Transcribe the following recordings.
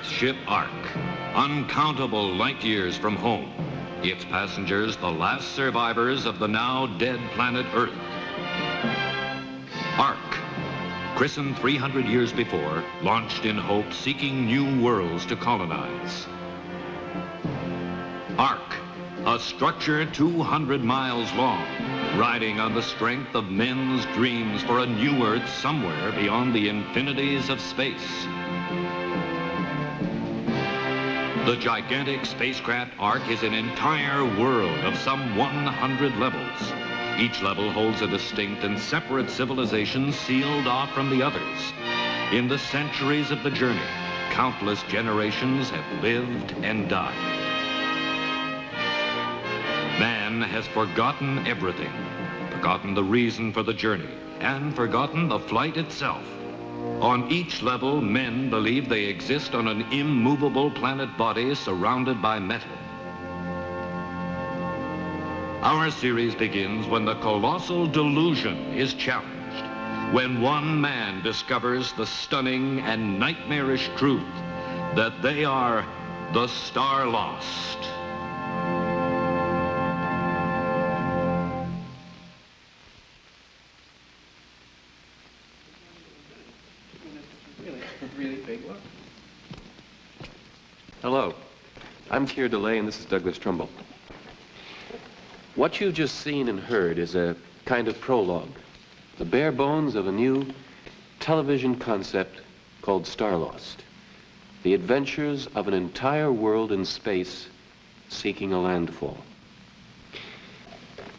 Earthship Ark, uncountable light years from home. Its passengers, the last survivors of the now dead planet Earth. Ark, christened 300 years before, launched in hope, seeking new worlds to colonize. Ark, a structure 200 miles long, riding on the strength of men's dreams for a new Earth somewhere beyond the infinities of space. The gigantic spacecraft Ark is an entire world of some 100 levels. Each level holds a distinct and separate civilization sealed off from the others. In the centuries of the journey, countless generations have lived and died. Man has forgotten everything, forgotten the reason for the journey, and forgotten the flight itself. On each level, men believe they exist on an immovable planet body surrounded by metal. Our series begins when the colossal delusion is challenged, when one man discovers the stunning and nightmarish truth that they are the STARLOST. Really big one. Hello, I'm Keir DeLay and this is Douglas Trumbull. What you've just seen and heard is a kind of prologue, the bare bones of a new television concept called STARLOST, the adventures of an entire world in space seeking a landfall.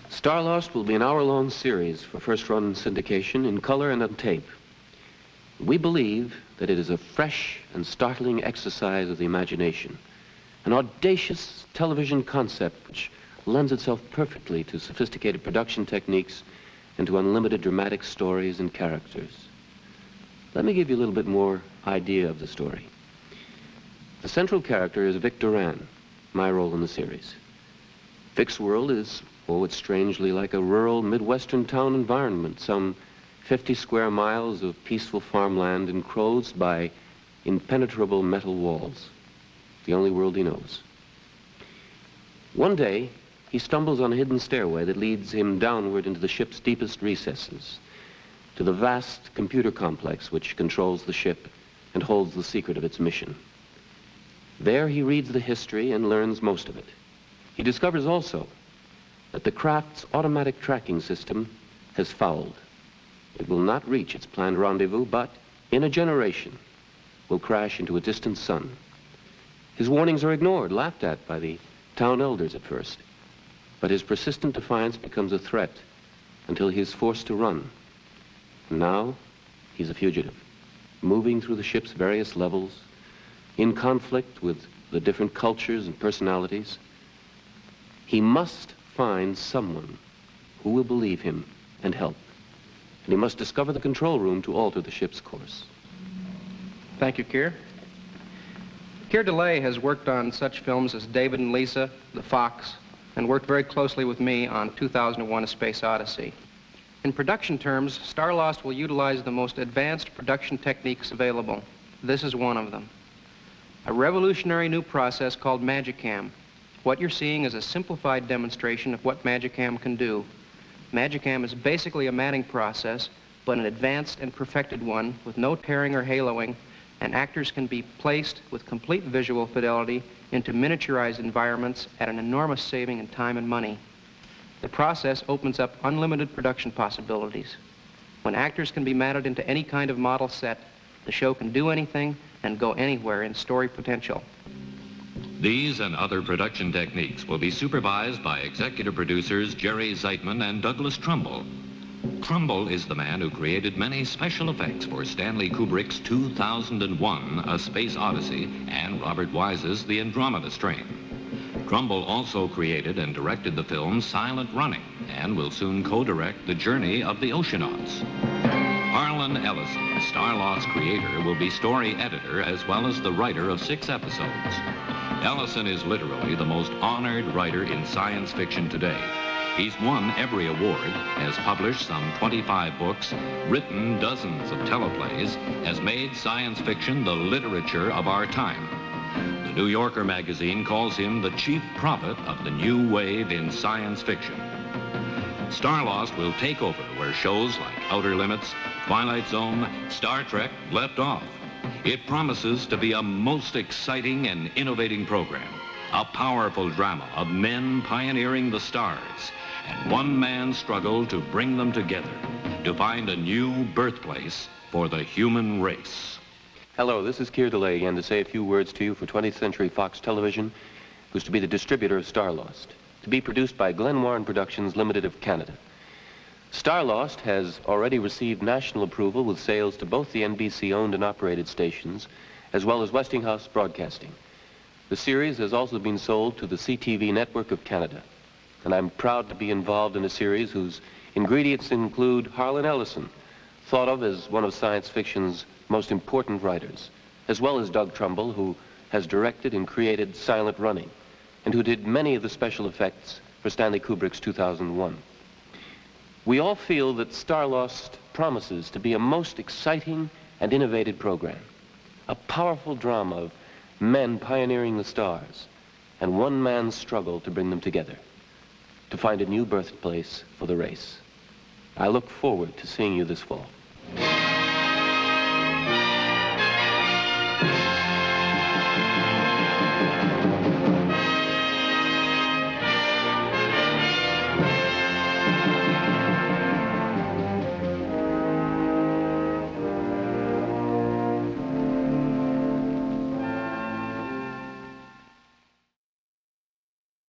STARLOST will be an hour-long series for first-run syndication in color and on tape. We believe that it is a fresh and startling exercise of the imagination, an audacious television concept which lends itself perfectly to sophisticated production techniques and to unlimited dramatic stories and characters. Let me give you a little bit more idea of the story. The central character is Vic Duran, my role in the series. Vic's world is, it's strangely like a rural Midwestern town environment, some 50 square miles of peaceful farmland enclosed by impenetrable metal walls, the only world he knows. One day, he stumbles on a hidden stairway that leads him downward into the ship's deepest recesses, to the vast computer complex which controls the ship and holds the secret of its mission. There he reads the history and learns most of it. He discovers also that the craft's automatic tracking system has fouled. It will not reach its planned rendezvous, but in a generation will crash into a distant sun. His warnings are ignored, laughed at by the town elders at first. But his persistent defiance becomes a threat until he is forced to run. And now, he's a fugitive, moving through the ship's various levels, in conflict with the different cultures and personalities. He must find someone who will believe him and help. And he must discover the control room to alter the ship's course. Thank you, Keir. Keir DeLay has worked on such films as David and Lisa, The Fox, and worked very closely with me on 2001: A Space Odyssey. In production terms, STARLOST will utilize the most advanced production techniques available. This is one of them. A revolutionary new process called Magicam. What you're seeing is a simplified demonstration of what Magicam can do. Magicam is basically a matting process, but an advanced and perfected one with no tearing or haloing, and actors can be placed with complete visual fidelity into miniaturized environments at an enormous saving in time and money. The process opens up unlimited production possibilities. When actors can be matted into any kind of model set, the show can do anything and go anywhere in story potential. These and other production techniques will be supervised by executive producers Jerry Zeitman and Douglas Trumbull. Trumbull is the man who created many special effects for Stanley Kubrick's 2001: A Space Odyssey and Robert Wise's The Andromeda Strain. Trumbull also created and directed the film Silent Running and will soon co-direct The Journey of the Oceanauts. Harlan Ellison, STARLOST creator, will be story editor as well as the writer of 6 episodes. Ellison is literally the most honored writer in science fiction today. He's won every award, has published some 25 books, written dozens of teleplays, has made science fiction the literature of our time. The New Yorker magazine calls him the chief prophet of the new wave in science fiction. STARLOST will take over where shows like Outer Limits, Twilight Zone, Star Trek left off. It promises to be a most exciting and innovating program, a powerful drama of men pioneering the stars and one man's struggle to bring them together, to find a new birthplace for the human race. Hello, this is Keir DeLay again to say a few words to you for 20th Century Fox Television, who's to be the distributor of STARLOST, to be produced by Glen Warren Productions Limited of Canada. STARLOST has already received national approval with sales to both the NBC-owned and operated stations, as well as Westinghouse Broadcasting. The series has also been sold to the CTV network of Canada, and I'm proud to be involved in a series whose ingredients include Harlan Ellison, thought of as one of science fiction's most important writers, as well as Doug Trumbull, who has directed and created Silent Running, and who did many of the special effects for Stanley Kubrick's 2001. We all feel that STARLOST promises to be a most exciting and innovative program, a powerful drama of men pioneering the stars, and one man's struggle to bring them together, to find a new birthplace for the race. I look forward to seeing you this fall.